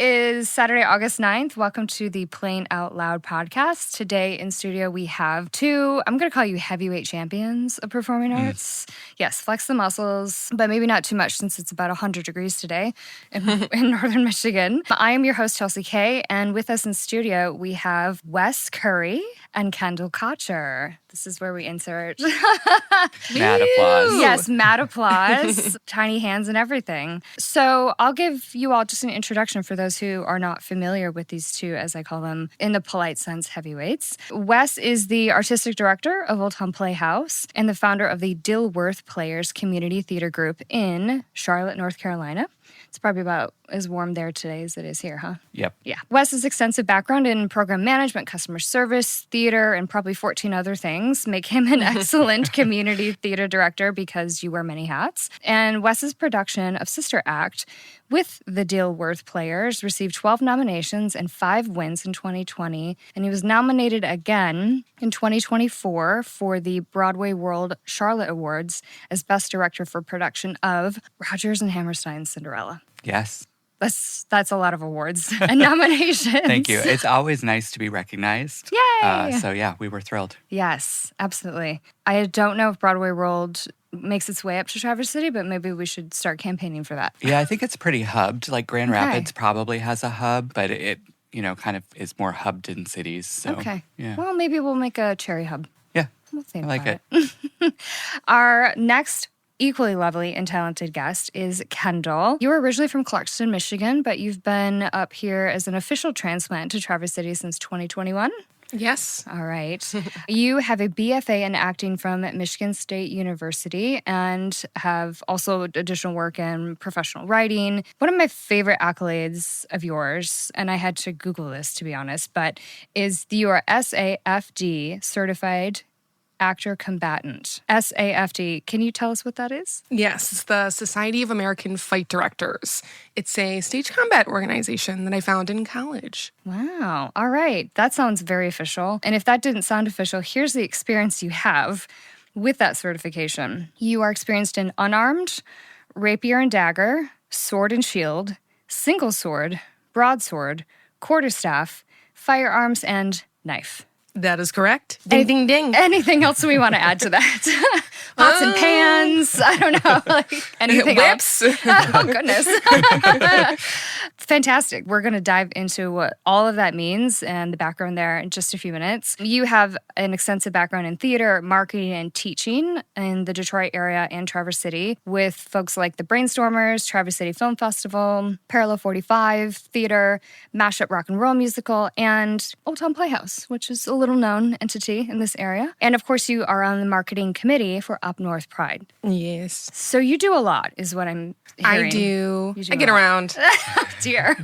is Saturday, August 9th. Welcome to the Plain Out Loud podcast. Today in studio, we have two, I'm going to call you heavyweight champions of performing arts. Yes, flex the muscles, but maybe not too much since it's about 100 degrees today in northern Michigan. I am your host, Chelsea Kay, and with us in studio, we have Wes Curry and Kendall Kotcher. This is where we insert mad applause. Yes, mad applause, tiny hands and everything. So I'll give you all just an introduction for those who are not familiar with these two, as I call them, in the polite sense, heavyweights. Wes is the artistic director of Old Town Playhouse and the founder of the Dilworth Players Community Theater Group in Charlotte, North Carolina. It's probably about as warm there today as it is here, huh? Yep. Yeah. Wes's extensive background in program management, customer service, theater, and probably 14 other things make him an excellent community theater director because you wear many hats. And Wes's production of Sister Act with the Dilworth Players received 12 nominations and 5 wins in 2020. And he was nominated again in 2024 for the Broadway World Charlotte Awards as Best Director for production of Rodgers and Hammerstein's Cinderella. Yes. That's a lot of awards and nominations. Thank you. It's always nice to be recognized. Yay! So yeah, we were thrilled. Yes, absolutely. I don't know if Broadway World makes its way up to Traverse City, but maybe we should start campaigning for that. Yeah, I think it's pretty hubbed. Like Grand Rapids probably has a hub, but it kind of is more hubbed in cities. So, okay. Yeah. Well, maybe we'll make a cherry hub. Yeah. We'll think I like about it. Our next equally lovely and talented guest is Kendall. You were originally from Clarkston, Michigan, but you've been up here as an official transplant to Traverse City since 2021. Yes. All right. You have a BFA in acting from Michigan State University and have also additional work in professional writing. One of my favorite accolades of yours, and I had to Google this to be honest, but is you are SAFD certified actor combatant. SAFD. Can you tell us what that is? Yes, it's the Society of American Fight Directors. It's a stage combat organization that I found in college. Wow. All right. That sounds very official. And if that didn't sound official, here's the experience you have with that certification. You are experienced in unarmed, rapier and dagger, sword and shield, single sword, broadsword, quarterstaff, firearms, and knife. That is correct. Ding, ding, ding. Anything else we want to add to that? Pots and pans. I don't know. Like anything Whips. else. Oh, goodness. Fantastic. We're going to dive into what all of that means and the background there in just a few minutes. You have an extensive background in theater, marketing, and teaching in the Detroit area and Traverse City with folks like the Brainstormers, Traverse City Film Festival, Parallel 45 Theater, Mashup Rock and Roll Musical, and Old Town Playhouse, which is a little known entity in this area. And of course, you are on the marketing committee for Up North Pride. Yes. So you do a lot, is what I'm hearing. I do. I get a lot. around. Dear.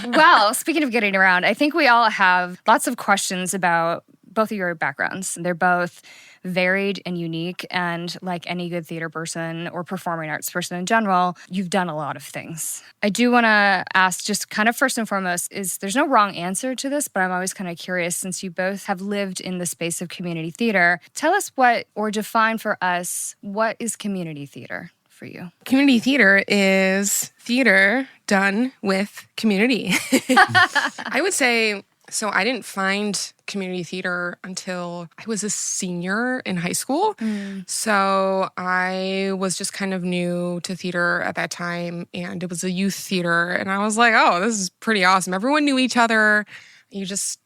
Well, speaking of getting around, I think we all have lots of questions about both of your backgrounds. They're both varied and unique, and like any good theater person or performing arts person in general, you've done a lot of things. I do want to ask, just kind of first and foremost, is there's no wrong answer to this, but I'm always kind of curious, since you both have lived in the space of community theater, tell us or define for us, what is community theater for you? Community theater is theater done with community. I would say, so I didn't find community theater until I was a senior in high school. So I was just kind of new to theater at that time, and it was a youth theater. And I was like, oh, this is pretty awesome. Everyone knew each other. You just,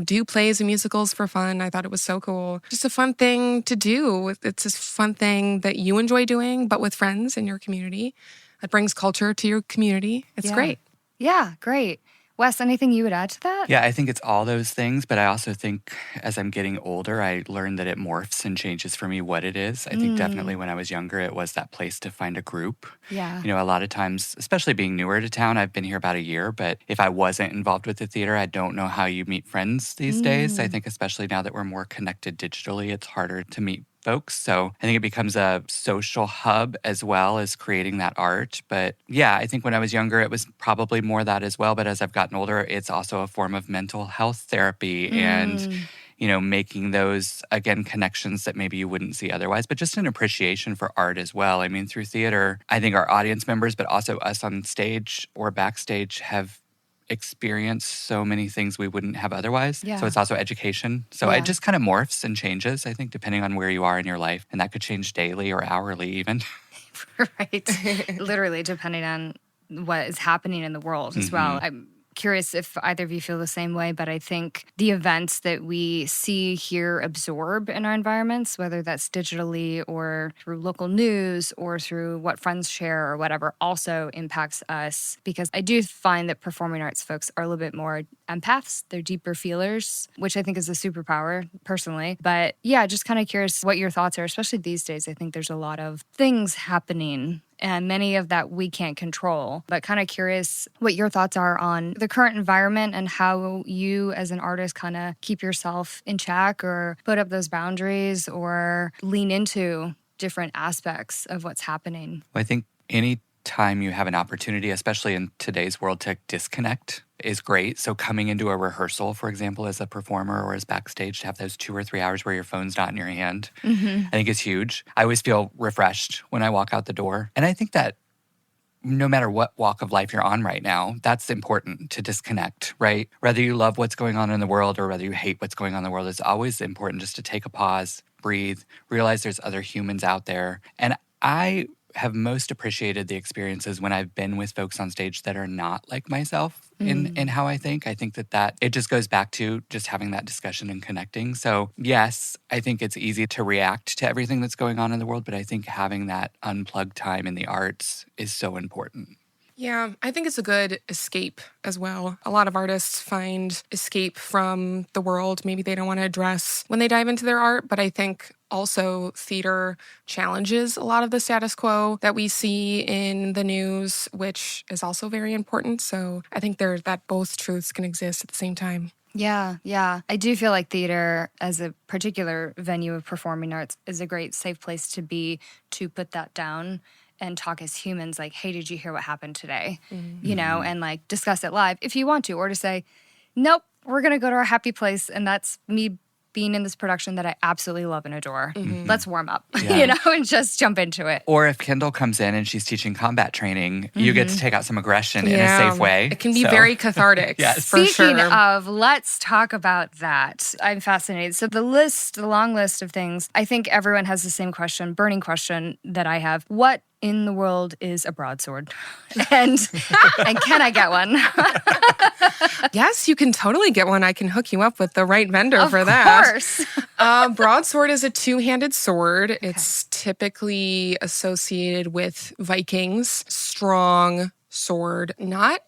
do plays and musicals for fun. I thought it was so cool. Just a fun thing to do. It's a fun thing that you enjoy doing, but with friends in your community. It brings culture to your community. It's great. Yeah, great. Wes, anything you would add to that? Yeah, I think it's all those things, but I also think as I'm getting older, I learned that it morphs and changes for me what it is. I think definitely when I was younger, it was that place to find a group. Yeah. A lot of times, especially being newer to town, I've been here about a year, but if I wasn't involved with the theater, I don't know how you meet friends these days. I think especially now that we're more connected digitally, it's harder to meet folks. So I think it becomes a social hub as well as creating that art. But yeah, I think when I was younger, it was probably more that as well. But as I've gotten older, it's also a form of mental health therapy and, making those, again, connections that maybe you wouldn't see otherwise, but just an appreciation for art as well. I mean, through theater, I think our audience members, but also us on stage or backstage have experience so many things we wouldn't have otherwise. Yeah. So it's also education. So Yeah. it just kind of morphs and changes, I think, depending on where you are in your life. And that could change daily or hourly even. Right. Literally, depending on what is happening in the world as well. I'm curious if either of you feel the same way, but I think the events that we see, hear, absorb in our environments, whether that's digitally or through local news or through what friends share or whatever, also impacts us, because I do find that performing arts folks are a little bit more empaths. They're deeper feelers, which I think is a superpower personally. But yeah, just kind of curious what your thoughts are, especially these days. I think there's a lot of things happening and many of that we can't control, but kind of curious what your thoughts are on the current environment and how you as an artist kind of keep yourself in check or put up those boundaries or lean into different aspects of what's happening. I think any time you have an opportunity, especially in today's world, to disconnect is great. So coming into a rehearsal, for example, as a performer or as backstage, to have those 2 or 3 hours where your phone's not in your hand, I think is huge. I always feel refreshed when I walk out the door. And I think that no matter what walk of life you're on right now, that's important to disconnect, right? Whether you love what's going on in the world or whether you hate what's going on in the world, it's always important just to take a pause, breathe, realize there's other humans out there. And I have most appreciated the experiences when I've been with folks on stage that are not like myself in how I think. I think that it just goes back to just having that discussion and connecting. So yes, I think it's easy to react to everything that's going on in the world, but I think having that unplugged time in the arts is so important. Yeah, I think it's a good escape as well. A lot of artists find escape from the world. Maybe they don't want to address when they dive into their art, but I think also theater challenges a lot of the status quo that we see in the news, which is also very important. So I think that both truths can exist at the same time. Yeah. I do feel like theater as a particular venue of performing arts is a great safe place to be, to put that down and talk as humans, like, hey, did you hear what happened today? You know, and like discuss it live if you want to, or to say, nope, we're going to go to our happy place. And that's me being in this production that I absolutely love and adore. Let's warm up, you know, and just jump into it. Or if Kendall comes in and she's teaching combat training, you get to take out some aggression in a safe way. It can be very cathartic. Yes. For Speaking sure. of, let's talk about that. I'm fascinated. So the long list of things, I think everyone has the same question, burning question that I have. What in the world is a broadsword? And can I get one? Yes, you can totally get one. I can hook you up with the right vendor for that. Of course. Broadsword is a two-handed sword. Okay. It's typically associated with Vikings. Strong sword.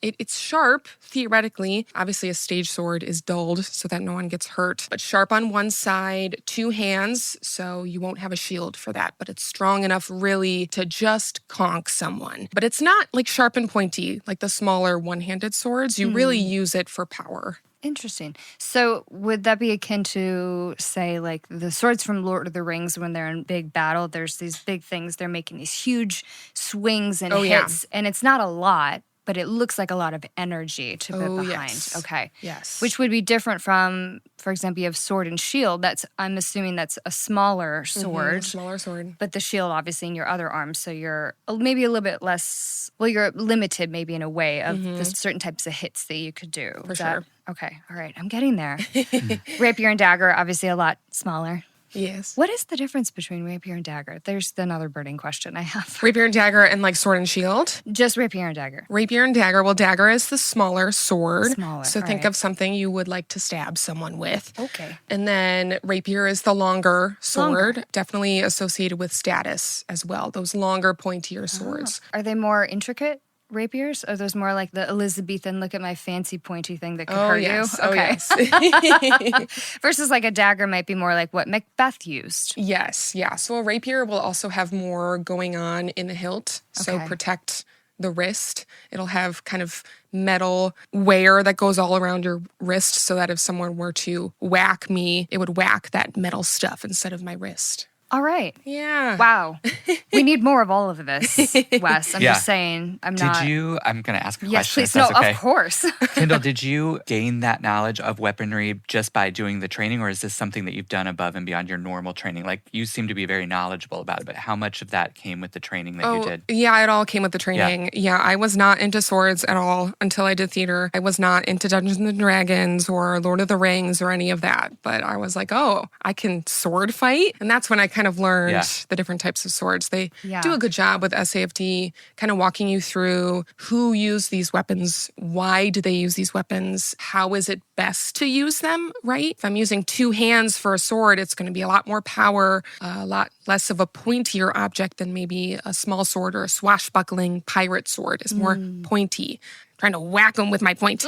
It's sharp, theoretically. Obviously, a stage sword is dulled so that no one gets hurt. But sharp on one side, 2 hands, so you won't have a shield for that. But it's strong enough really to just conk someone. But it's not like sharp and pointy, like the smaller one-handed swords. You really use it for power. Interesting. So would that be akin to, say, like the swords from Lord of the Rings when they're in big battle? There's these big things. They're making these huge swings and hits. And it's not a lot, but it looks like a lot of energy to put behind. Yes. Okay. Yes. Which would be different from, for example, you have sword and shield. I'm assuming that's a smaller sword. Smaller sword. But the shield, obviously, in your other arm. So you're maybe a little bit less, you're limited maybe in a way of the certain types of hits that you could do. For sure. Okay. All right. I'm getting there. Rapier and dagger, obviously a lot smaller. Yes. What is the difference between rapier and dagger? There's another burning question I have. Rapier and dagger and like sword and shield? Just rapier and dagger. Rapier and dagger. Well, dagger is the smaller sword. Smaller. So think of something you would like to stab someone with. Okay. And then rapier is the longer sword, definitely associated with status as well. Those longer, pointier swords. Are they more intricate? Rapiers? Are those more like the Elizabethan, look at my fancy pointy thing that could hurt you? Okay. Yes. Versus like a dagger might be more like what Macbeth used. Yes. Yeah. So a rapier will also have more going on in the hilt. So protect the wrist. It'll have kind of metal wear that goes all around your wrist so that if someone were to whack me, it would whack that metal stuff instead of my wrist. All right. Yeah. Wow. We need more of all of this, Wes. I'm Yeah. just saying. I'm going to ask a Yes, question. please. If No, that's okay. of course. Kendall, did you gain that knowledge of weaponry just by doing the training, or is this something that you've done above and beyond your normal training? Like, you seem to be very knowledgeable about it, but how much of that came with the training that you did? Yeah, it all came with the training. Yeah, I was not into swords at all until I did theater. I was not into Dungeons and Dragons or Lord of the Rings or any of that. But I was like, oh, I can sword fight. And that's when I kind of learned the different types of swords. They do a good job with SAFD, kind of walking you through who used these weapons, why do they use these weapons, how is it best to use them, right? If I'm using 2 hands for a sword, it's going to be a lot more power, a lot less of a pointier object than maybe a small sword or a swashbuckling pirate sword is more pointy. Trying to whack them with my point.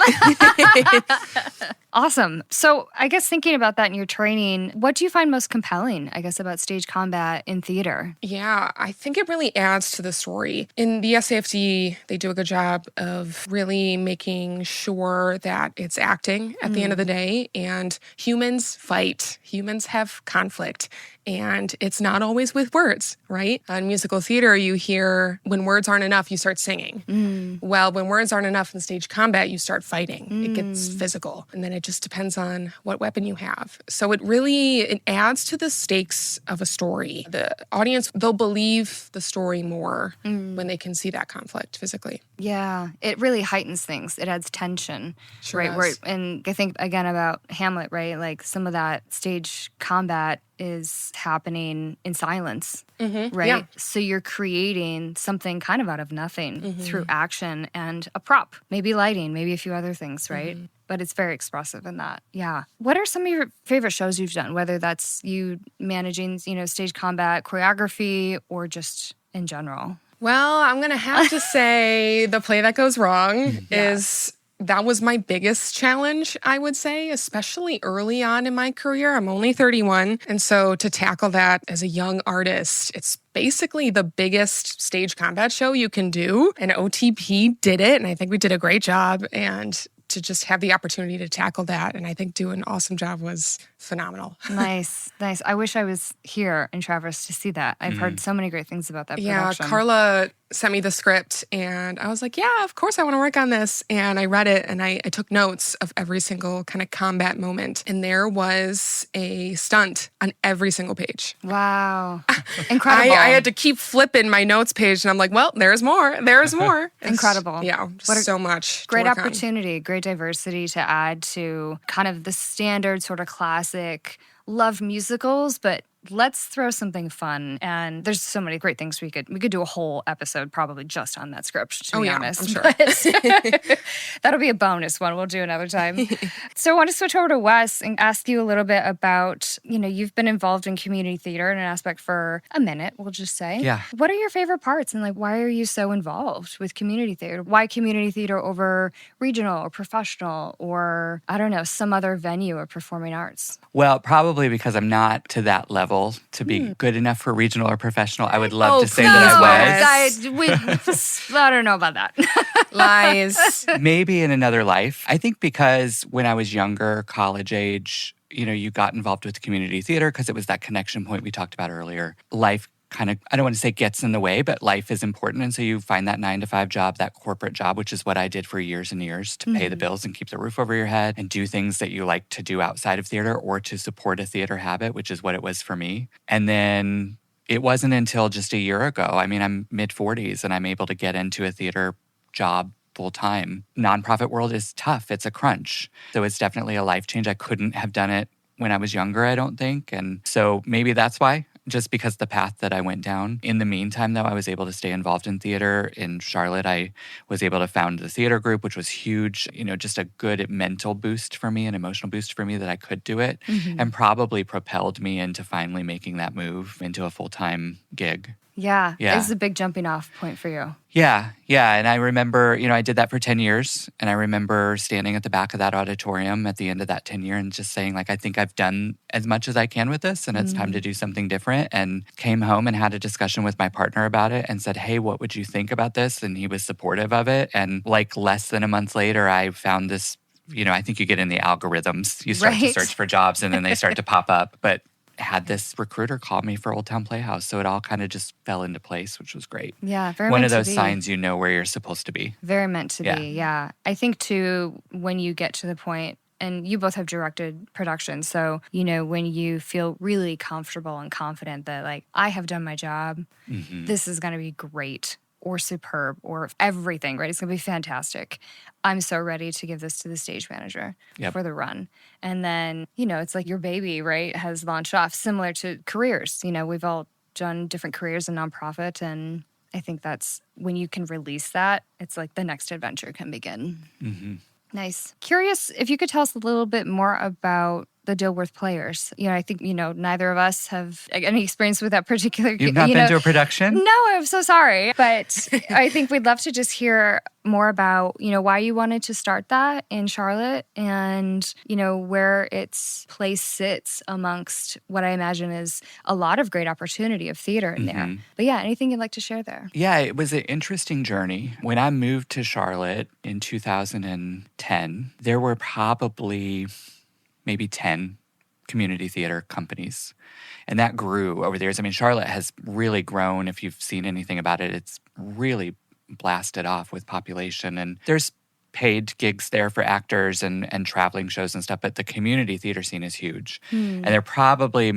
Awesome. So I guess thinking about that in your training, what do you find most compelling, I guess, about stage combat in theater? Yeah, I think it really adds to the story. In the SAFD, they do a good job of really making sure that it's acting at the end of the day, and humans fight. Humans have conflict. And it's not always with words, right? In musical theater, you hear when words aren't enough, you start singing. Well, when words aren't enough in stage combat, you start fighting. It gets physical. And then it just depends on what weapon you have. So it adds to the stakes of a story. The audience, they'll believe the story more when they can see that conflict physically. Yeah, it really heightens things. It adds tension, Sure right? does. And I think, again, about Hamlet, right? Like some of that stage combat is happening in silence, right? Yeah. So you're creating something kind of out of nothing through action and a prop, maybe lighting, maybe a few other things, right? But it's very expressive in that. Yeah. What are some of your favorite shows you've done, whether that's you managing, stage combat, choreography, or just in general? Well, I'm going to have to say The Play That Goes Wrong that was my biggest challenge, I would say, especially early on in my career. I'm only 31. And so to tackle that as a young artist, it's basically the biggest stage combat show you can do. And OTP did it. And I think we did a great job. And to just have the opportunity to tackle that and I think do an awesome job was phenomenal. Nice. I wish I was here in Traverse to see that. I've heard so many great things about that production. Yeah, Carla sent me the script and I was like, yeah, of course I want to work on this. And I read it and I took notes of every single kind of combat moment. And there was a stunt on every single page. Wow. Incredible. I had to keep flipping my notes page and I'm like, well, there's more. There's more. Incredible. Yeah, just so much. Great opportunity, great diversity to add to kind of the standard sort of classic love musicals, but let's throw something fun. And there's so many great things we could do a whole episode probably just on that script, to be honest. I'm sure. But that'll be a bonus one. We'll do another time. So I want to switch over to Wes and ask you a little bit about, you've been involved in community theater in an aspect for a minute, we'll just say. Yeah. What are your favorite parts and why are you so involved with community theater? Why community theater over regional or professional or, I don't know, some other venue of performing arts? Well, probably because I'm not to that level to be good enough for regional or professional. I would love to say that I was. I don't know about that. Lies. Maybe in another life. I think because when I was younger, college age, you got involved with community theater because it was that connection point we talked about earlier. Life kind of, I don't want to say gets in the way, but life is important. And so you find that 9-to-5 job, that corporate job, which is what I did for years and years to pay the bills and keep the roof over your head and do things that you like to do outside of theater or to support a theater habit, which is what it was for me. And then it wasn't until just a year ago, I'm mid-40s and I'm able to get into a theater job full time. Nonprofit world is tough. It's a crunch. So it's definitely a life change. I couldn't have done it when I was younger, I don't think. And so maybe that's why. Just because the path that I went down. In the meantime, though, I was able to stay involved in theater. In Charlotte, I was able to found the theater group, which was huge, just a good mental boost for me, an emotional boost for me that I could do it, and probably propelled me into finally making that move into a full-time gig. Yeah. It's a big jumping off point for you. Yeah. And I remember, I did that for 10 years. And I remember standing at the back of that auditorium at the end of that 10-year and just saying, I think I've done as much as I can with this and it's time to do something different. And came home and had a discussion with my partner about it and said, hey, what would you think about this? And he was supportive of it. And less than a month later, I found this, I think you get in the algorithms. You start to search for jobs and then they start to pop up. But had this recruiter call me for Old Town Playhouse. So it all kind of just fell into place, which was great. Yeah, very One meant of to those be. signs you know where you're supposed to be. Very meant to Yeah. be, yeah. I think, too, when you get to the point, and you both have directed productions, so, when you feel really comfortable and confident that, like, I have done my job, this is going to be great or superb or everything, right? It's going to be fantastic. I'm so ready to give this to the stage manager for the run. And then, it's like your baby, right, has launched off, similar to careers. We've all done different careers in nonprofit, and I think that's when you can release that, it's like the next adventure can begin. Nice. Curious if you could tell us a little bit more about the Dilworth Players. I think, neither of us have any experience with that particular... You've not been to a production? No, I'm so sorry. But I think we'd love to just hear more about, why you wanted to start that in Charlotte and, where its place sits amongst what I imagine is a lot of great opportunity of theater in there. But yeah, anything you'd like to share there? Yeah, it was an interesting journey. When I moved to Charlotte in 2010, there were probably maybe 10 community theater companies. And that grew over the years. I mean, Charlotte has really grown. If you've seen anything about it, it's really blasted off with population. And there's paid gigs there for actors and traveling shows and stuff, but the community theater scene is huge. And there probably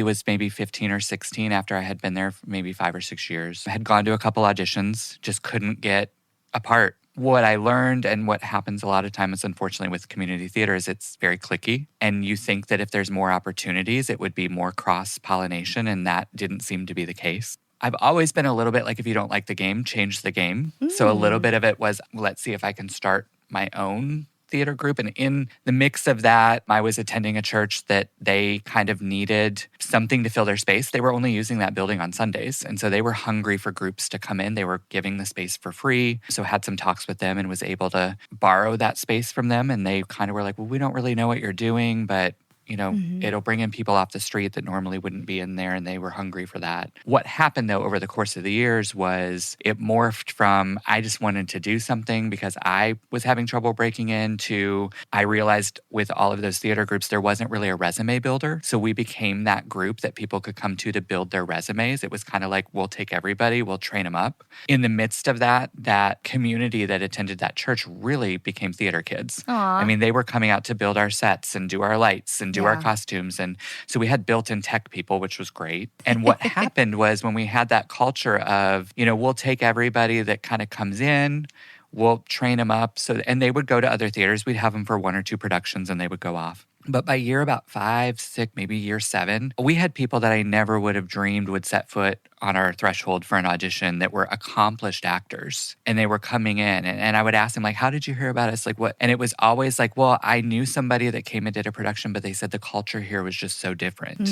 was 15 or 16 after I had been there for maybe 5 or 6 years. I had gone to a couple auditions, just couldn't get a part. What I learned and what happens a lot of times, unfortunately, with community theater is it's very cliquey. And you think that if there's more opportunities, it would be more cross-pollination, and that didn't seem to be the case. I've always been a little bit like, if you don't like the game, change the game. So a little bit of it was, let's see if I can start my own theater group. And in the mix of that, I was attending a church that they kind of needed something to fill their space. They were only using that building on Sundays. And so they were hungry for groups to come in. They were giving the space for free. So had some talks with them and was able to borrow that space from them. And they kind of were like, well, we don't really know what you're doing, but it'll bring in people off the street that normally wouldn't be in there, and they were hungry for that. What happened, though, over the course of the years was it morphed from I just wanted to do something because I was having trouble breaking in to I realized with all of those theater groups, there wasn't really a resume builder. So we became that group that people could come to build their resumes. It was kind of like, we'll take everybody, we'll train them up. In the midst of that community that attended that church really became theater kids. Aww. I mean, they were coming out to build our sets and do our lights and do our costumes. And so we had built-in tech people, which was great. And what happened was when we had that culture of, we'll take everybody that kind of comes in, we'll train them up. And they would go to other theaters. We'd have them for 1 or 2 productions and they would go off. But by year about 5, 6, maybe year 7, we had people that I never would have dreamed would set foot on our threshold for an audition that were accomplished actors. And they were coming in. And I would ask them, like, how did you hear about us? Like, what? And it was always like, well, I knew somebody that came and did a production, but they said the culture here was just so different.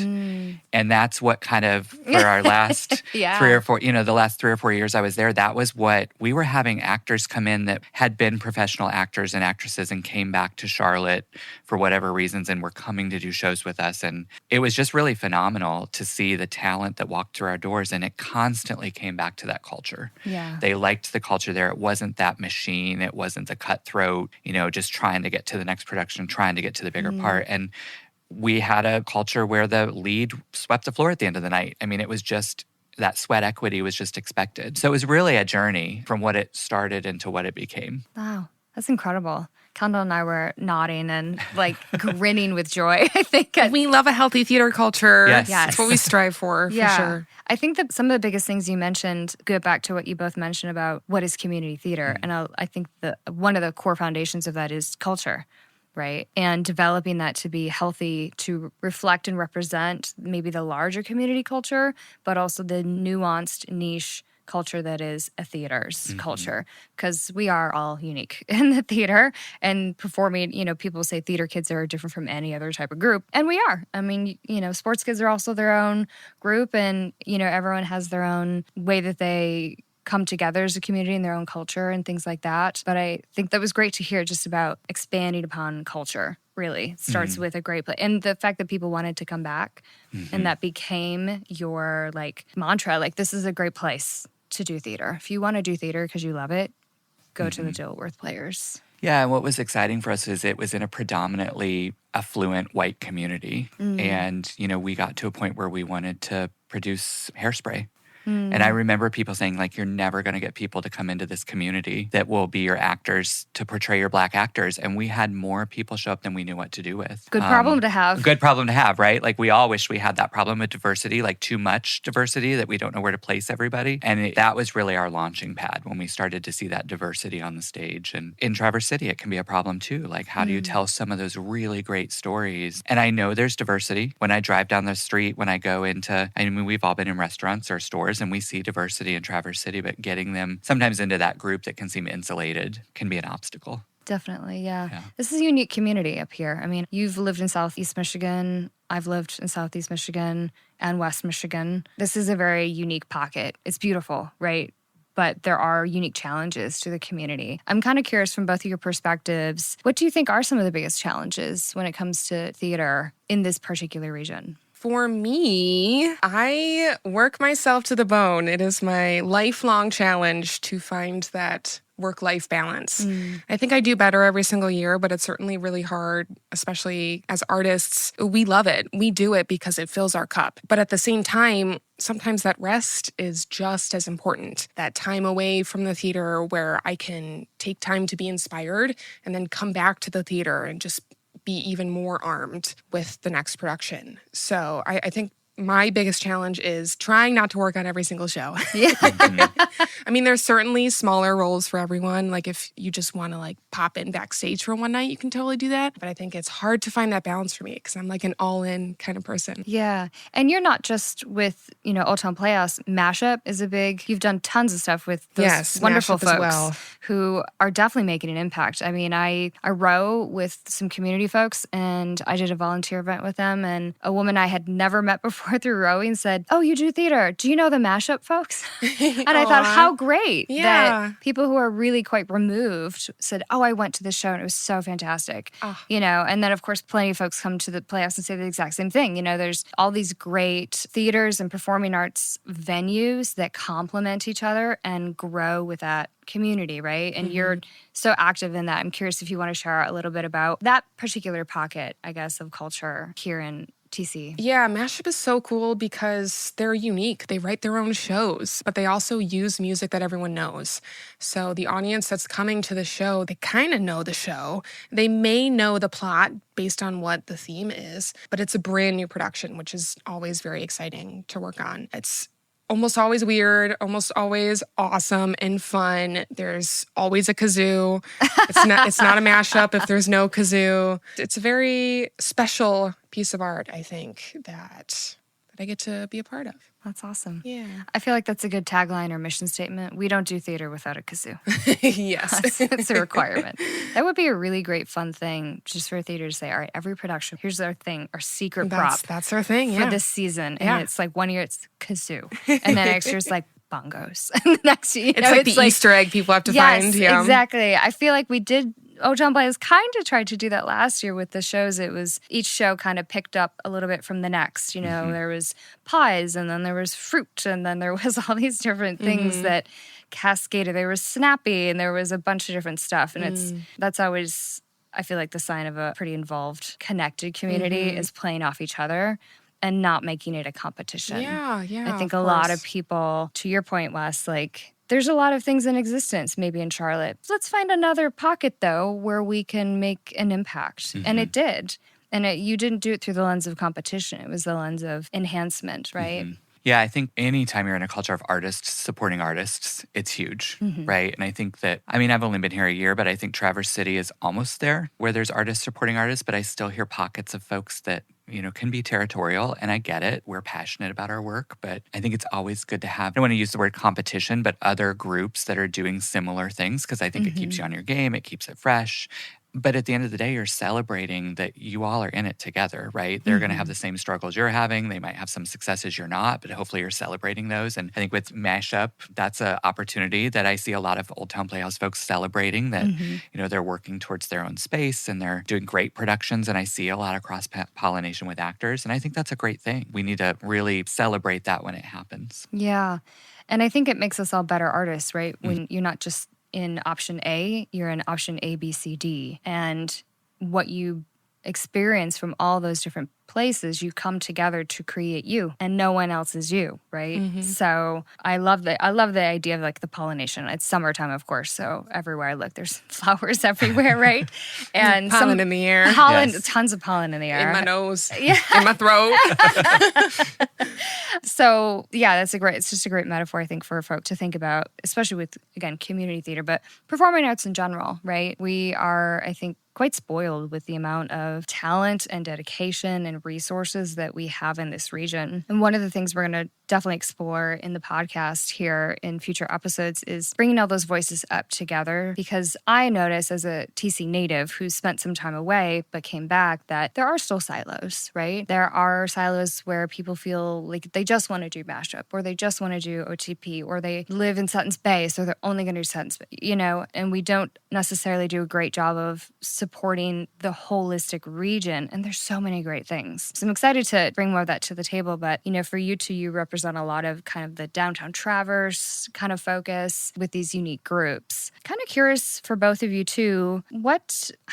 And that's what kind of, for our last 3 or 4, the last 3 or 4 years I was there, that was what we were having actors come in that had been professional actors and actresses and came back to Charlotte for whatever reasons and were coming to do shows with us. And it was just really phenomenal to see the talent that walked through our doors. And it constantly came back to that culture. Yeah. They liked the culture there. It wasn't that machine. It wasn't the cutthroat, just trying to get to the next production, trying to get to the bigger part. And we had a culture where the lead swept the floor at the end of the night. I mean, it was just that sweat equity was just expected. So it was really a journey from what it started into what it became. Wow, that's incredible. Kendall and I were nodding and like grinning with joy, I think. We love a healthy theater culture. Yes. That's what we strive for sure. I think that some of the biggest things you mentioned go back to what you both mentioned about what is community theater. And I think that one of the core foundations of that is culture, right? And developing that to be healthy, to reflect and represent maybe the larger community culture, but also the nuanced niche culture that is a theater's culture, because we are all unique in the theater and performing. People say theater kids are different from any other type of group, and we are. I mean, sports kids are also their own group, and everyone has their own way that they come together as a community and their own culture and things like that. But I think that was great to hear just about expanding upon culture. Really, it starts with a great place, and the fact that people wanted to come back, and that became your mantra. Like, this is a great place to do theater. If you want to do theater because you love it, go to the Dilworth Players. Yeah, and what was exciting for us is it was in a predominantly affluent white community. And, we got to a point where we wanted to produce hairspray. And I remember people saying, like, you're never going to get people to come into this community that will be your actors to portray your Black actors. And we had more people show up than we knew what to do with. Good problem to have. Good problem to have, right? Like, we all wish we had that problem with diversity, like too much diversity that we don't know where to place everybody. And that was really our launching pad when we started to see that diversity on the stage. And in Traverse City, it can be a problem too. Like, how do you tell some of those really great stories? And I know there's diversity. When I drive down the street, when I go into, we've all been in restaurants or stores, and we see diversity in Traverse City, but getting them sometimes into that group that can seem insulated can be an obstacle. Definitely, yeah. This is a unique community up here. I mean, you've lived in Southeast Michigan. I've lived in Southeast Michigan and West Michigan. This is a very unique pocket. It's beautiful, right? But there are unique challenges to the community. I'm kind of curious from both of your perspectives, what do you think are some of the biggest challenges when it comes to theater in this particular region? For me, I work myself to the bone. It is my lifelong challenge to find that work-life balance. I think I do better every single year, but it's certainly really hard, especially as artists. We love it. We do it because it fills our cup. But at the same time, sometimes that rest is just as important. That time away from the theater where I can take time to be inspired and then come back to the theater and just be even more armed with the next production. So I think my biggest challenge is trying not to work on every single show. I mean, there's certainly smaller roles for everyone. Like if you just want to like pop in backstage for one night, you can totally do that. But I think it's hard to find that balance for me because I'm like an all-in kind of person. Yeah. And you're not just with, Old Town Playhouse. Mashup is you've done tons of stuff with those wonderful folks who are definitely making an impact. I mean, I row with some community folks and I did a volunteer event with them, and a woman I had never met before through rowing said, "Oh, you do theater. Do you know the Mashup folks?" And I thought, how great that people who are really quite removed said, "Oh, I went to this show and it was so fantastic." And then of course plenty of folks come to the Playhouse and say the exact same thing. There's all these great theaters and performing arts venues that complement each other and grow with that community, right? And you're so active in that. I'm curious if you want to share a little bit about that particular pocket, I guess, of culture here in TC. Yeah, Mashup is so cool because they're unique. They write their own shows, but they also use music that everyone knows. So the audience that's coming to the show, they kind of know the show. They may know the plot based on what the theme is, but it's a brand new production, which is always very exciting to work on. It's almost always weird, almost always awesome and fun. There's always a kazoo. It's not a mashup if there's no kazoo. It's a very special piece of art, I think, that I get to be a part of. That's awesome. Yeah. I feel like that's a good tagline or mission statement. We don't do theater without a kazoo. Yes. It's a requirement. That would be a really great fun thing just for a theater to say, all right, every production, here's our thing, our secret prop. That's our thing, for this season. And it's like one year it's kazoo. And then next year it's like bongos. And the next year, it's like Easter egg people have to find. Yeah, exactly. I feel like we did Old Town Playhouse kind of tried to do that last year with the shows. It was each show kind of picked up a little bit from the next. There was pies, and then there was fruit, and then there was all these different things that cascaded. There was Snappy, and there was a bunch of different stuff. And that's always, I feel like, the sign of a pretty involved, connected community is playing off each other and not making it a competition. Yeah. I think a lot of people, to your point, Wes, like, there's a lot of things in existence, maybe in Charlotte. Let's find another pocket, though, where we can make an impact. And it did. And you didn't do it through the lens of competition. It was the lens of enhancement, right? Yeah, I think anytime you're in a culture of artists supporting artists, it's huge, right? And I think that, I've only been here a year, but I think Traverse City is almost there where there's artists supporting artists, but I still hear pockets of folks that can be territorial, and I get it. We're passionate about our work, but I think it's always good to have, I don't want to use the word competition, but other groups that are doing similar things, because I think it keeps you on your game, it keeps it fresh. But at the end of the day, you're celebrating that you all are in it together, right? They're going to have the same struggles you're having. They might have some successes you're not, but hopefully you're celebrating those. And I think with Mashup, that's an opportunity that I see a lot of Old Town Playhouse folks celebrating that, they're working towards their own space and they're doing great productions. And I see a lot of cross-pollination with actors. And I think that's a great thing. We need to really celebrate that when it happens. Yeah. And I think it makes us all better artists, right? When you're not just in option A, you're in option A, B, C, D. And what you experience from all those different places, you come together to create you, and no one else is you, right? So I love the idea of like the pollination. It's summertime, of course, so everywhere I look, there's flowers everywhere, right? And pollen in the air. Pollen, Yes. tons of pollen in the air. In my nose. Yeah. In my throat. So yeah, it's just a great metaphor, I think, for folk to think about, especially with, again, community theater, but performing arts in general, right? We are, I think, quite spoiled with the amount of talent and dedication and resources that we have in this region. And one of the things we're going to definitely explore in the podcast here in future episodes is bringing all those voices up together, because I notice as a TC native who spent some time away but came back that there are still silos, right? There are silos where people feel like they just want to do mashup, or they just want to do OTP, or they live in Sutton's Bay, so they're only going to do Sutton's Bay, and we don't necessarily do a great job of supporting the holistic region. And there's so many great things. So I'm excited to bring more of that to the table. But, for you two, you represent a lot of kind of the downtown traverse kind of focus with these unique groups. Kind of curious for both of you too, I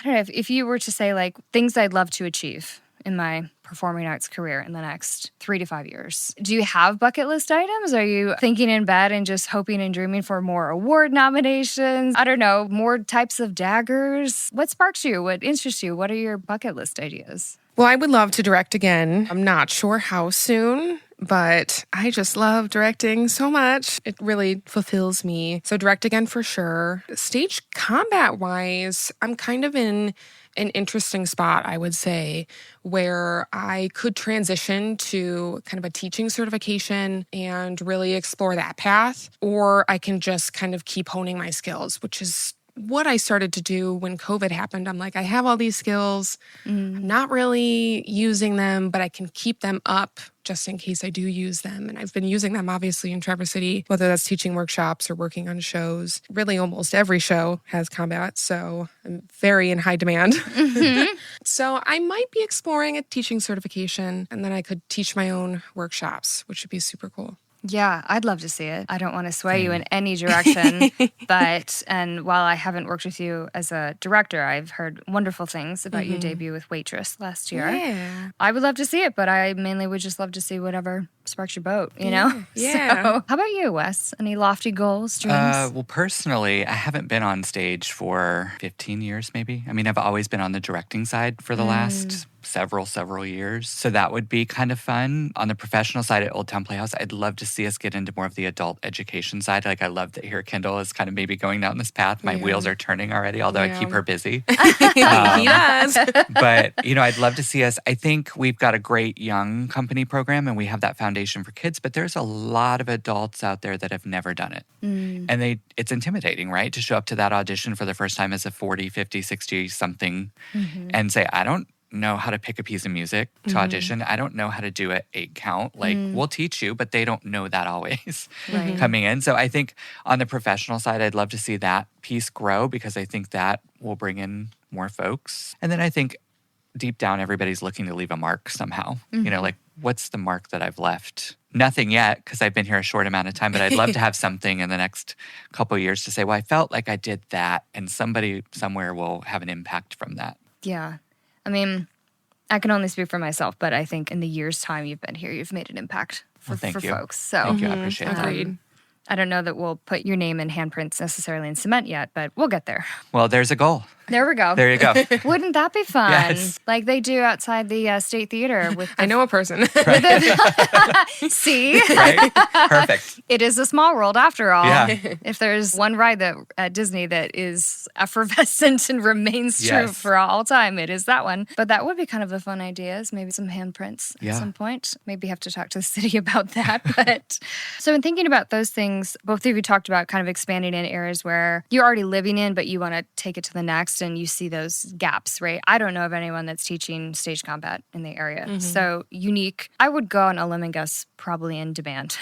don't know, if you were to say like things I'd love to achieve in my performing arts career in the next 3 to 5 years. Do you have bucket list items? Are you thinking in bed and just hoping and dreaming for more award nominations? I don't know, more types of daggers? What sparks you? What interests you? What are your bucket list ideas? Well, I would love to direct again. I'm not sure how soon, but I just love directing so much. It really fulfills me. So direct again for sure. Stage combat wise, I'm kind of in an interesting spot, I would say, where I could transition to kind of a teaching certification and really explore that path, or I can just kind of keep honing my skills, which is what I started to do when COVID happened. I'm like, I have all these skills. I'm not really using them, but I can keep them up just in case I do use them. And I've been using them obviously in Traverse City, whether that's teaching workshops or working on shows. Really almost every show has combat, so I'm very in high demand. So I might be exploring a teaching certification, and then I could teach my own workshops, which would be super cool. Yeah, I'd love to see it. I don't want to sway you in any direction, and while I haven't worked with you as a director, I've heard wonderful things about your debut with Waitress last year. Yeah. I would love to see it, but I mainly would just love to see whatever sparks your boat, Yeah. So, how about you, Wes? Any lofty goals, dreams? Well, personally, I haven't been on stage for 15 years, maybe. I mean, I've always been on the directing side for the last several years. So that would be kind of fun. On the professional side at Old Town Playhouse, I'd love to see us get into more of the adult education side. Like, I love that here Kendall is kind of maybe going down this path. My wheels are turning already, although I keep her busy. He does. But, I'd love to see us. I think we've got a great young company program, and we have that foundation for kids, but there's a lot of adults out there that have never done it. And it's intimidating, right? To show up to that audition for the first time as a 40, 50, 60 something and say, I don't know how to pick a piece of music to audition. I don't know how to do an 8 count. Like, we'll teach you, but they don't know that always coming in. So I think on the professional side, I'd love to see that piece grow, because I think that will bring in more folks. And then I think deep down, everybody's looking to leave a mark somehow. Like, what's the mark that I've left? Nothing yet, because I've been here a short amount of time, but I'd love to have something in the next couple of years to say, well, I felt like I did that, and somebody somewhere will have an impact from that. Yeah. I mean, I can only speak for myself, but I think in the year's time you've been here, you've made an impact for thank you. folks. So Thank you. I appreciate that. Agreed. I don't know that we'll put your name and handprints necessarily in cement yet, but we'll get there. Well, there's a goal. There we go. There you go. Wouldn't that be fun? Yes. Like they do outside the State Theater with I know a person. See? Right? Perfect. It is a small world after all. Yeah. If there's one ride that at Disney that is effervescent and remains true Yes. for all time, it is that one. But that would be kind of a fun idea, is maybe some handprints Yeah. at some point. Maybe have to talk to the city about that. But so in thinking about those things, both of you talked about kind of expanding in areas where you're already living in, but you want to take it to the next and you see those gaps, right? I don't know of anyone that's teaching stage combat in the area. So unique. I would go on a limb and guess probably in demand.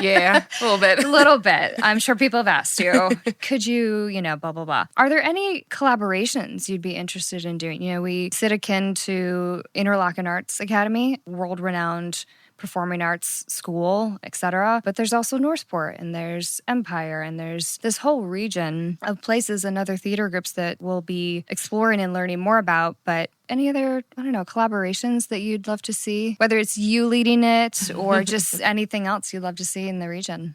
Yeah, a little bit. A little bit. I'm sure people have asked you, could you, blah, blah, blah. Are there any collaborations you'd be interested in doing? We sit akin to Interlochen Arts Academy, world-renowned performing arts school, etc. But there's also Northport, and there's Empire, and there's this whole region of places and other theater groups that we'll be exploring and learning more about. But any other, I don't know, collaborations that you'd love to see? Whether it's you leading it or just anything else you'd love to see in the region?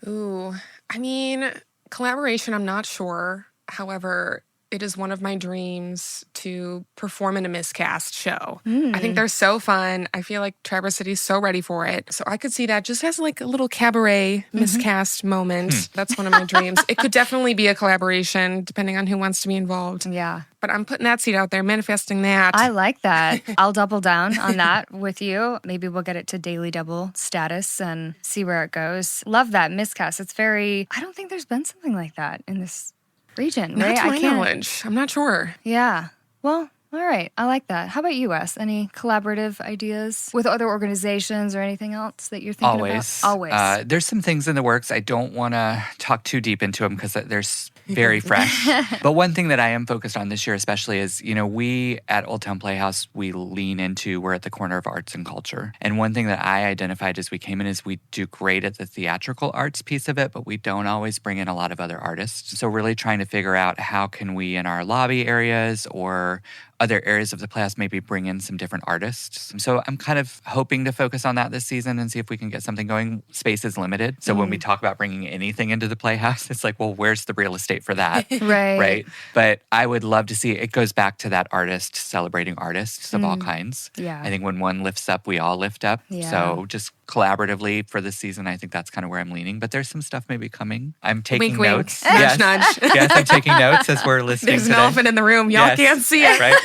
Ooh, I mean, collaboration, I'm not sure. However, it is one of my dreams to perform in a miscast show. I think they're so fun. I feel like Traverse City's so ready for it. So I could see that just as like a little cabaret miscast moment. That's one of my dreams. It could definitely be a collaboration depending on who wants to be involved. Yeah. But I'm putting that seed out there, manifesting that. I like that. I'll double down on that with you. Maybe we'll get it to daily double status and see where it goes. Love that miscast. It's very, I don't think there's been something like that in this region, Not right? to my knowledge. I'm not sure. Yeah. Well, all right. I like that. How about you, Wes? Any collaborative ideas with other organizations or anything else that you're thinking about? Always. There's some things in the works. I don't want to talk too deep into them because they're very fresh. But one thing that I am focused on this year especially is, we at Old Town Playhouse, we lean into, we're at the corner of arts and culture. And one thing that I identified as we came in is we do great at the theatrical arts piece of it, but we don't always bring in a lot of other artists. So really trying to figure out how can we in our lobby areas or other areas of the Playhouse maybe bring in some different artists. So I'm kind of hoping to focus on that this season and see if we can get something going. Space is limited. So when we talk about bringing anything into the Playhouse, it's like, well, where's the real estate for that? Right. But I would love to see, it goes back to that artist celebrating artists of all kinds. Yeah. I think when one lifts up, we all lift up. Yeah. So just collaboratively for this season, I think that's kind of where I'm leaning. But there's some stuff maybe coming. I'm taking Wink, notes. wink. Nudge, nudge. Yes, I'm taking notes as we're listening There's an today. elephant in the room. Y'all can't see it. Right?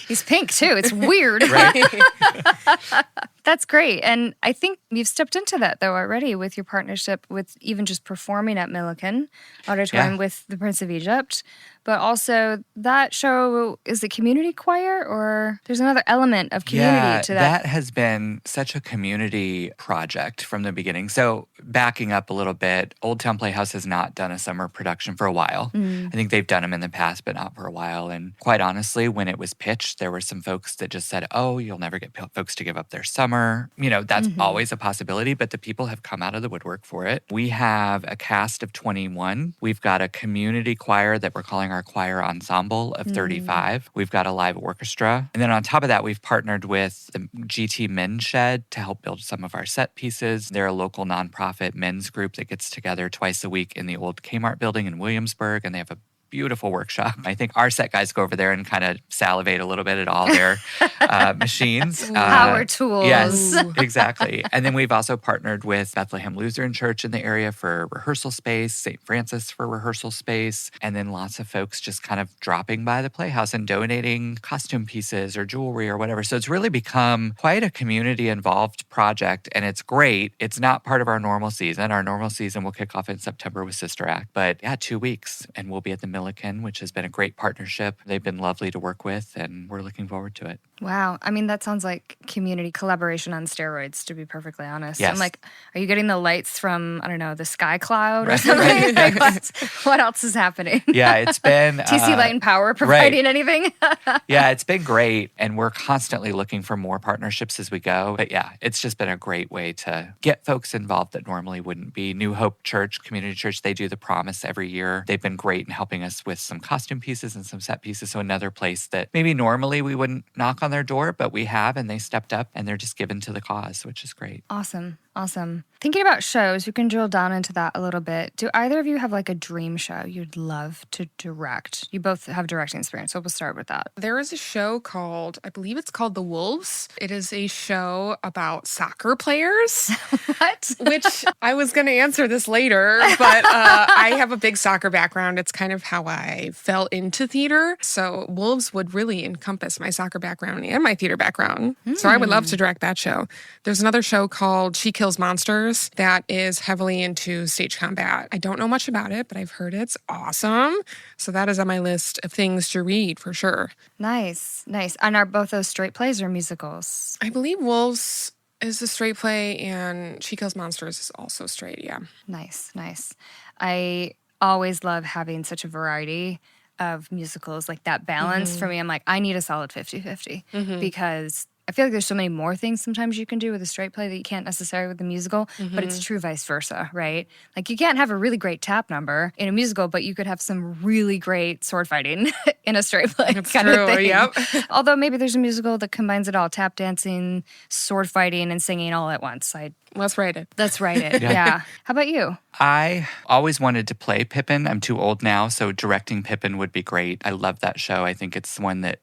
He's pink too. It's weird. Right. That's great. And I think you've stepped into that though already with your partnership with even just performing at Milliken Auditorium with the Prince of Egypt. But also that show, is it community choir or there's another element of community to that? That has been such a community project from the beginning. So backing up a little bit, Old Town Playhouse has not done a summer production for a while. I think they've done them in the past, but not for a while. And quite honestly, when it was pitched, there were some folks that just said, oh, you'll never get folks to give up their summer. That's always a possibility, but the people have come out of the woodwork for it. We have a cast of 21. We've got a community choir that we're calling our choir ensemble of 35. We've got a live orchestra. And then on top of that, we've partnered with the GT Men's Shed to help build some of our set pieces. They're a local nonprofit men's group that gets together twice a week in the old Kmart building in Williamsburg, and they have a beautiful workshop. I think our set guys go over there and kind of salivate a little bit at all their machines. Power tools. Yes, exactly. And then we've also partnered with Bethlehem Lutheran Church in the area for rehearsal space, St. Francis for rehearsal space, and then lots of folks just kind of dropping by the Playhouse and donating costume pieces or jewelry or whatever. So it's really become quite a community-involved project, and it's great. It's not part of our normal season. Our normal season will kick off in September with Sister Act, but 2 weeks, and we'll be at the Milliken, which has been a great partnership. They've been lovely to work with, and we're looking forward to it. Wow. I mean, that sounds like community collaboration on steroids, to be perfectly honest. Yes. I'm like, are you getting the lights from, I don't know, the Sky Cloud or something? Like, what else is happening? Yeah, it's been... TC Light and Power providing anything? Yeah, it's been great, and we're constantly looking for more partnerships as we go. But yeah, it's just been a great way to get folks involved that normally wouldn't be. New Hope Church, Community Church, they do the Promise every year. They've been great in helping us with some costume pieces and some set pieces. So another place that maybe normally we wouldn't knock on their door, but we have, and they stepped up, and they're just given to the cause, which is great. Awesome. Thinking about shows, we can drill down into that a little bit. Do either of you have like a dream show you'd love to direct? You both have directing experience, so we'll start with that. There is a show called, I believe it's called The Wolves. It is a show about soccer players. What? Which I was going to answer this later, but I have a big soccer background. It's kind of how I fell into theater. So Wolves would really encompass my soccer background and my theater background. So I would love to direct that show. There's another show called She Kills Monsters that is heavily into stage combat. I don't know much about it, but I've heard it's awesome. So that is on my list of things to read for sure. Nice. And are both those straight plays or musicals? I believe Wolves is a straight play and She Kills Monsters is also straight, yeah. Nice. I always love having such a variety of musicals, like that balance for me. I'm like, I need a solid 50-50 because I feel like there's so many more things sometimes you can do with a straight play that you can't necessarily with a musical, but it's true vice versa, right? Like you can't have a really great tap number in a musical, but you could have some really great sword fighting in a straight play That's kind true, of thing. yep. Although maybe there's a musical that combines it all, tap dancing, sword fighting, and singing all at once. Let's write it. Let's write it. Yeah. How about you? I always wanted to play Pippin. I'm too old now, so directing Pippin would be great. I love that show. I think it's one that,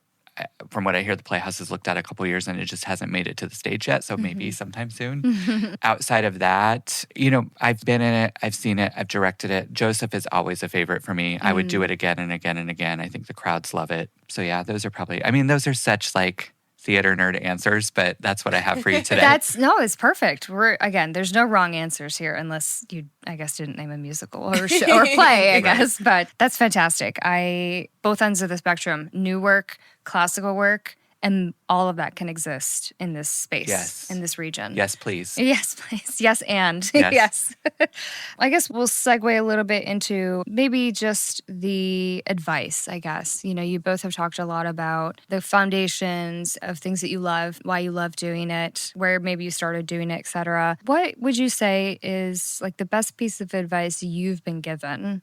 from what I hear, the Playhouse has looked at a couple years and it just hasn't made it to the stage yet. So maybe sometime soon. Outside of that, I've been in it, I've seen it, I've directed it. Joseph is always a favorite for me. I would do it again and again and again. I think the crowds love it. So yeah, those are such like theater nerd answers, but that's what I have for you today. It's perfect. There's no wrong answers here unless you, I guess, didn't name a musical or play, I guess. But that's fantastic. Both ends of the spectrum, new work, classical work, and all of that can exist in this space, in this region. Yes, please. Yes, please. Yes, and. Yes. Yes. I guess we'll segue a little bit into maybe just the advice, I guess. You both have talked a lot about the foundations of things that you love, why you love doing it, where maybe you started doing it, et cetera. What would you say is like the best piece of advice you've been given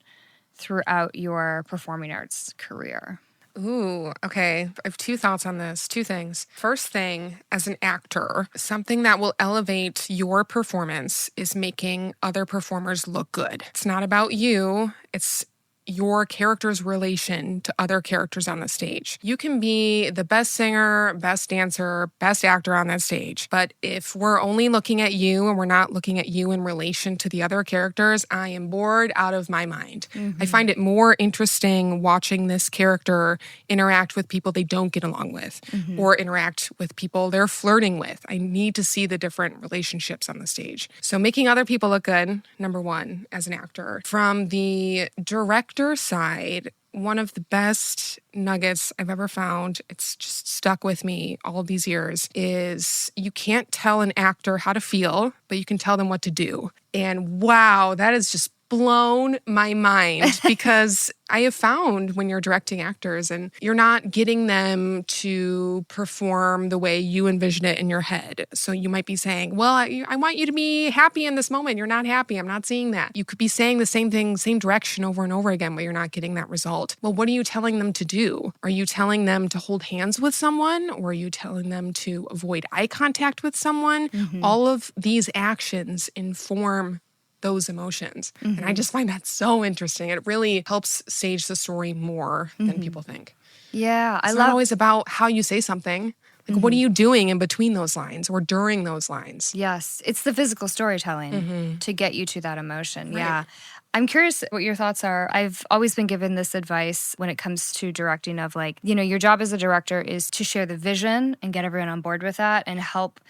throughout your performing arts career? Ooh, okay. I have two thoughts on this. Two things. First thing, as an actor, something that will elevate your performance is making other performers look good. It's not about you. It's your character's relation to other characters on the stage. You can be the best singer, best dancer, best actor on that stage, but if we're only looking at you and we're not looking at you in relation to the other characters, I am bored out of my mind. I find it more interesting watching this character interact with people they don't get along with or interact with people they're flirting with. I need to see the different relationships on the stage. So making other people look good, number one, as an actor. From the director side, one of the best nuggets I've ever found, it's just stuck with me all these years, is you can't tell an actor how to feel, but you can tell them what to do. And wow, that has just blown my mind because I have found when you're directing actors and you're not getting them to perform the way you envision it in your head. So you might be saying, well, I want you to be happy in this moment. You're not happy. I'm not seeing that. You could be saying the same thing, same direction over and over again, but you're not getting that result. Well, what are you telling them to do? Are you telling them to hold hands with someone? Or are you telling them to avoid eye contact with someone? All of these actions inform those emotions. And I just find that so interesting. It really helps sage the story more than people think. Yeah, It's not always about how you say something. Like, what are you doing in between those lines or during those lines? Yes, it's the physical storytelling to get you to that emotion. Right. Yeah. I'm curious what your thoughts are. I've always been given this advice when it comes to directing of like, your job as a director is to share the vision and get everyone on board with that and help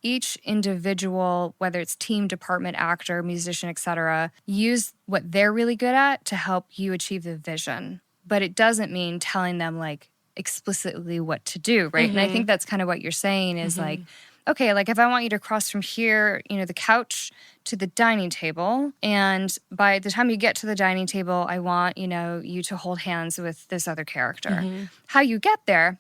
each individual, whether it's team, department, actor, musician, etc., use what they're really good at to help you achieve the vision. But it doesn't mean telling them like explicitly what to do, right? And I think that's kind of what you're saying is like, okay, like if I want you to cross from here, the couch to the dining table, and by the time you get to the dining table, I want, you to hold hands with this other character. How you get there,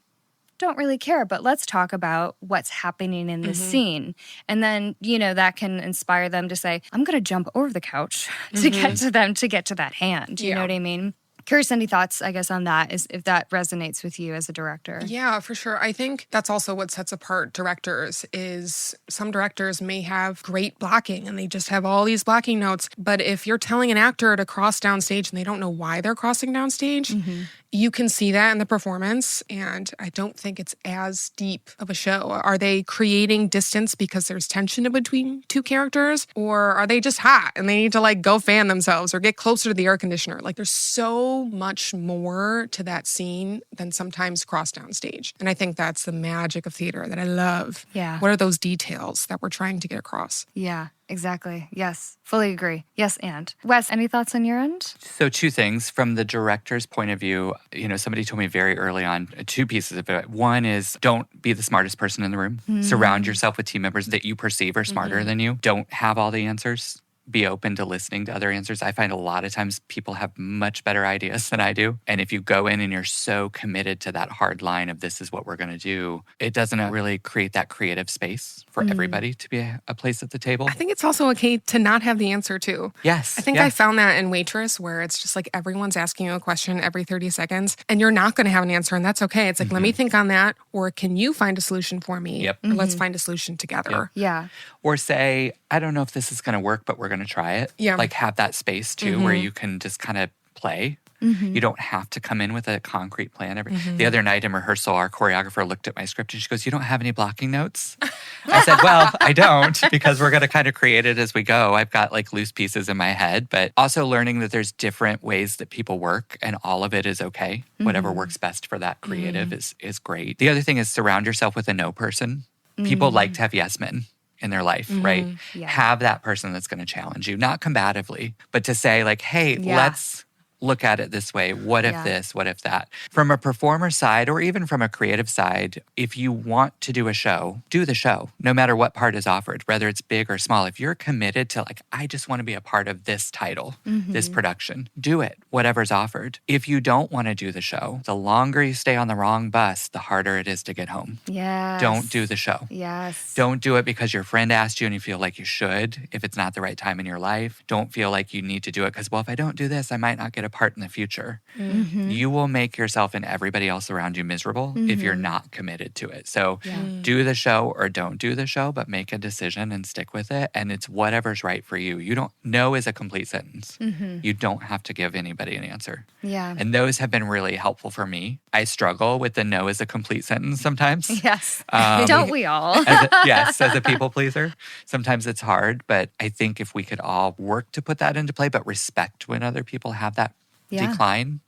don't really care, but let's talk about what's happening in this scene. And then, that can inspire them to say, I'm going to jump over the couch to get to them, to get to that hand. You know what I mean? Curious, any thoughts, I guess, on that, is if that resonates with you as a director? Yeah, for sure. I think that's also what sets apart directors is some directors may have great blocking and they just have all these blocking notes. But if you're telling an actor to cross downstage and they don't know why they're crossing downstage, you can see that in the performance, and I don't think it's as deep of a show. Are they creating distance because there's tension in between two characters, or are they just hot and they need to like go fan themselves or get closer to the air conditioner? Like there's so much more to that scene than sometimes cross down stage. And I think that's the magic of theater that I love. Yeah. What are those details that we're trying to get across? Yeah. Exactly. Yes. Fully agree. Yes, and. Wes, any thoughts on your end? So two things. From the director's point of view, somebody told me very early on, two pieces of it. One is don't be the smartest person in the room. Surround yourself with team members that you perceive are smarter than you. Don't have all the answers. be open to listening to other answers. I find a lot of times people have much better ideas than I do. And if you go in and you're so committed to that hard line of this is what we're going to do, it doesn't really create that creative space for everybody to be a place at the table. I think it's also okay to not have the answer too. Yes. I think I found that in Waitress where it's just like everyone's asking you a question every 30 seconds and you're not going to have an answer and that's okay. It's like, let me think on that, or can you find a solution for me? Yep. Or let's find a solution together. Yeah. Or say, I don't know if this is going to work, but we're going to try it. Yeah. Like have that space too where you can just kind of play. You don't have to come in with a concrete plan. The other night in rehearsal, our choreographer looked at my script and she goes, "You don't have any blocking notes?" I said, "Well, I don't, because we're going to kind of create it as we go. I've got like loose pieces in my head," but also learning that there's different ways that people work and all of it is okay. Whatever works best for that creative is great. The other thing is surround yourself with a no person. People like to have yes men in their life, right? Yeah. Have that person that's going to challenge you, not combatively, but to say like, hey, let's look at it this way. What if this? What if that? From a performer side or even from a creative side, if you want to do a show, do the show, no matter what part is offered, whether it's big or small. If you're committed to like, I just want to be a part of this title, this production, do it, whatever's offered. If you don't want to do the show, the longer you stay on the wrong bus, the harder it is to get home. Yes. Don't do the show. Yes. Don't do it because your friend asked you and you feel like you should if it's not the right time in your life. Don't feel like you need to do it because, well, if I don't do this, I might not get a part in the future. You will make yourself and everybody else around you miserable if you're not committed to it. So do the show or don't do the show, but make a decision and stick with it. And it's whatever's right for you. You don't know is a complete sentence. You don't have to give anybody an answer. Yeah. And those have been really helpful for me. I struggle with the no is a complete sentence sometimes. Yes. Don't we all? As a people pleaser. Sometimes it's hard, but I think if we could all work to put that into play, but respect when other people have that decline.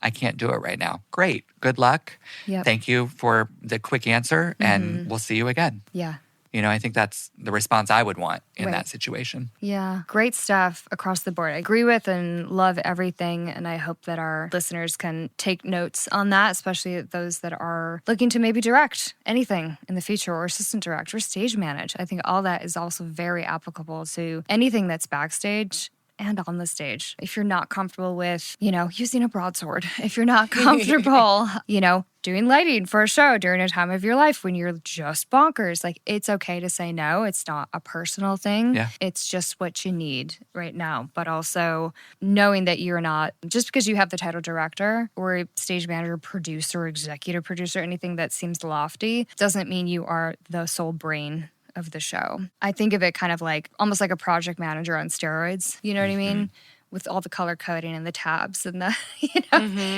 I can't do it right now. Great. Good luck. Yep. Thank you for the quick answer, and we'll see you again. Yeah. You know, I think that's the response I would want in that situation. Yeah. Great stuff across the board. I agree with and love everything. And I hope that our listeners can take notes on that, especially those that are looking to maybe direct anything in the future or assistant direct or stage manage. I think all that is also very applicable to anything that's backstage and on the stage. If you're not comfortable with, using a broadsword, if you're not comfortable, doing lighting for a show during a time of your life when you're just bonkers, like it's okay to say no. It's not a personal thing. Yeah. It's just what you need right now. But also knowing that you're not, just because you have the title director or stage manager, producer, executive producer, anything that seems lofty, doesn't mean you are the sole brain of the show. I think of it kind of like almost like a project manager on steroids. You know what I mean? With all the color coding and the tabs and the,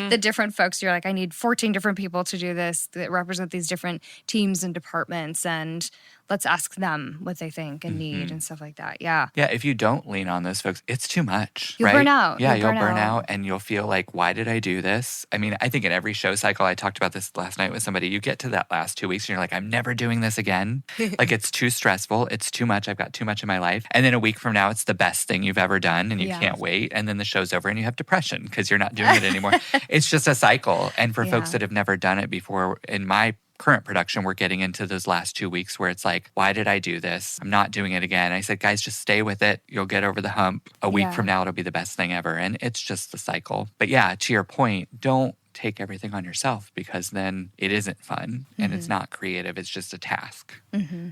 the different folks. You're like, I need 14 different people to do this that represent these different teams and departments. And let's ask them what they think and need and stuff like that. Yeah. Yeah. If you don't lean on those folks, it's too much. You'll right? burn out. Yeah. You'll burn out and you'll feel like, why did I do this? I mean, I think in every show cycle, I talked about this last night with somebody, you get to that last 2 weeks and you're like, I'm never doing this again. Like it's too stressful. It's too much. I've got too much in my life. And then a week from now, it's the best thing you've ever done and you can't wait. And then the show's over and you have depression because you're not doing it anymore. It's just a cycle. And for folks that have never done it before, in my current production, we're getting into those last 2 weeks where it's like, why did I do this? I'm not doing it again. I said, guys, just stay with it. You'll get over the hump. A week from now, it'll be the best thing ever. And it's just the cycle. But yeah, to your point, don't take everything on yourself because then it isn't fun and it's not creative. It's just a task,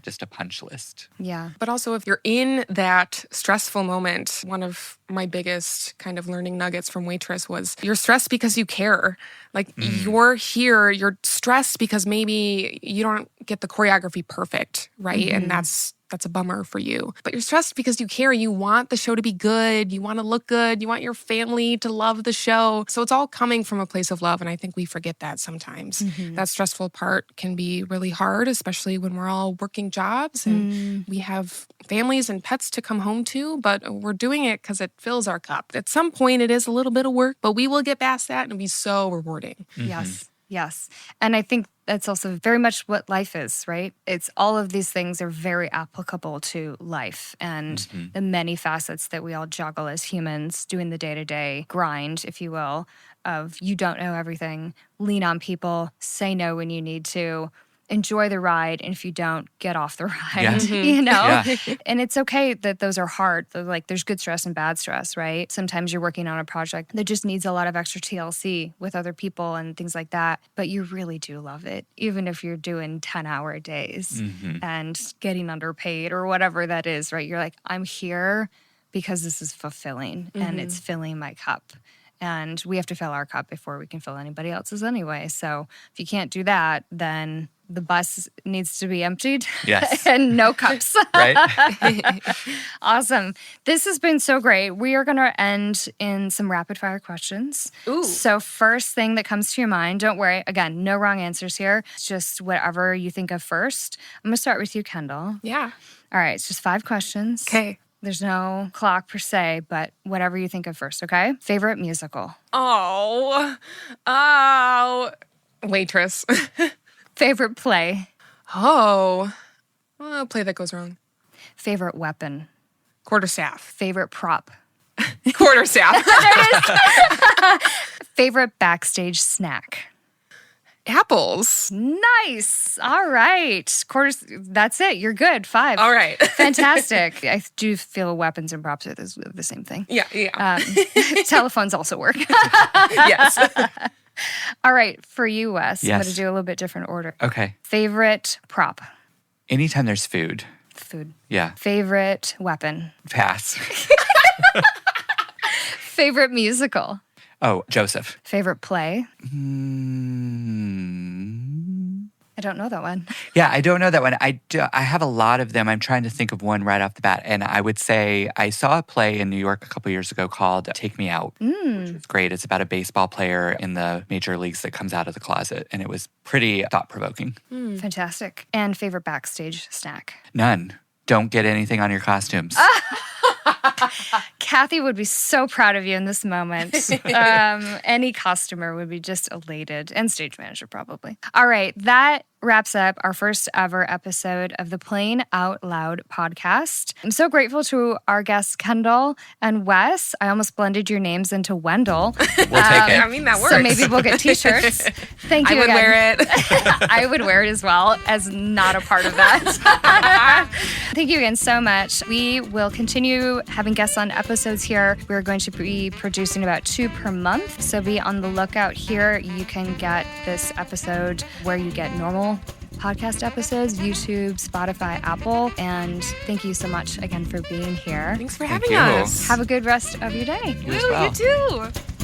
just a punch list. Yeah. But also if you're in that stressful moment, one of my biggest kind of learning nuggets from Waitress was you're stressed because you care. Like you're here, you're stressed because maybe you don't get the choreography perfect, right? And that's a bummer for you. But you're stressed because you care. You want the show to be good. You want to look good. You want your family to love the show. So it's all coming from a place of love. And I think we forget that sometimes. That stressful part can be really hard, especially when we're all working jobs and we have families and pets to come home to, but we're doing it because it fills our cup. At some point, it is a little bit of work, but we will get past that and it'll be so rewarding. Yes. Yes. And I think that's also very much what life is, right? It's all of these things are very applicable to life and the many facets that we all juggle as humans doing the day-to-day grind, if you will, of you don't know everything, lean on people, say no when you need to, enjoy the ride. And if you don't, get off the ride, Yeah. you know? Yeah. And it's okay that those are hard. Like there's good stress and bad stress, right? Sometimes you're working on a project that just needs a lot of extra TLC with other people and things like that. But you really do love it, even if you're doing 10-hour days and getting underpaid or whatever that is, right? You're like, I'm here because this is fulfilling and it's filling my cup. And we have to fill our cup before we can fill anybody else's anyway. So if you can't do that, then the bus needs to be emptied. Yes. And no cups. Right? Awesome. This has been so great. We are going to end in some rapid fire questions. Ooh. So first thing that comes to your mind, don't worry. Again, no wrong answers here. It's just whatever you think of first. I'm going to start with you, Kendall. Yeah. All right. It's just 5 questions. Okay. There's no clock per se, but whatever you think of first, okay? Favorite musical? Oh. Waitress. Favorite play? Play that goes wrong. Favorite weapon? Quarterstaff. Favorite prop? Quarterstaff. Favorite backstage snack? Apples. Nice. All right. That's it. You're good. 5. All right. Fantastic. I do feel weapons and props are the same thing. Yeah. Telephones also work. Yes. All right. For you, Wes, I'm Yes. going to do a little bit different order. Okay. Favorite prop? Anytime there's food. Food. Yeah. Favorite weapon? Pass. Favorite musical? Oh, Joseph. Favorite play? I don't know that one. Yeah, I don't know that one. I have a lot of them. I'm trying to think of one right off the bat. And I would say I saw a play in New York a couple years ago called Take Me Out, which was great. It's about a baseball player in the major leagues that comes out of the closet. And it was pretty thought-provoking. Fantastic. And favorite backstage snack? None. Don't get anything on your costumes. Kathy would be so proud of you in this moment. Any customer would be just elated, and stage manager probably. All right, that wraps up our first ever episode of the Playing Out Loud podcast. I'm so grateful to our guests, Kendall and Wes. I almost blended your names into Wendell. We'll take it. I mean, that works. So maybe we'll get t-shirts. Thank you I would again. wear it. I would wear it as well as not a part of that. Thank you again so much. We will continue having guests on episodes here. We're going to be producing about 2 per month. So be on the lookout here. You can get this episode where you get normal podcast episodes, YouTube, Spotify, Apple. And thank you so much again for being here. Thanks for Thank having you. us. Have a good rest of your day. You as well. You too.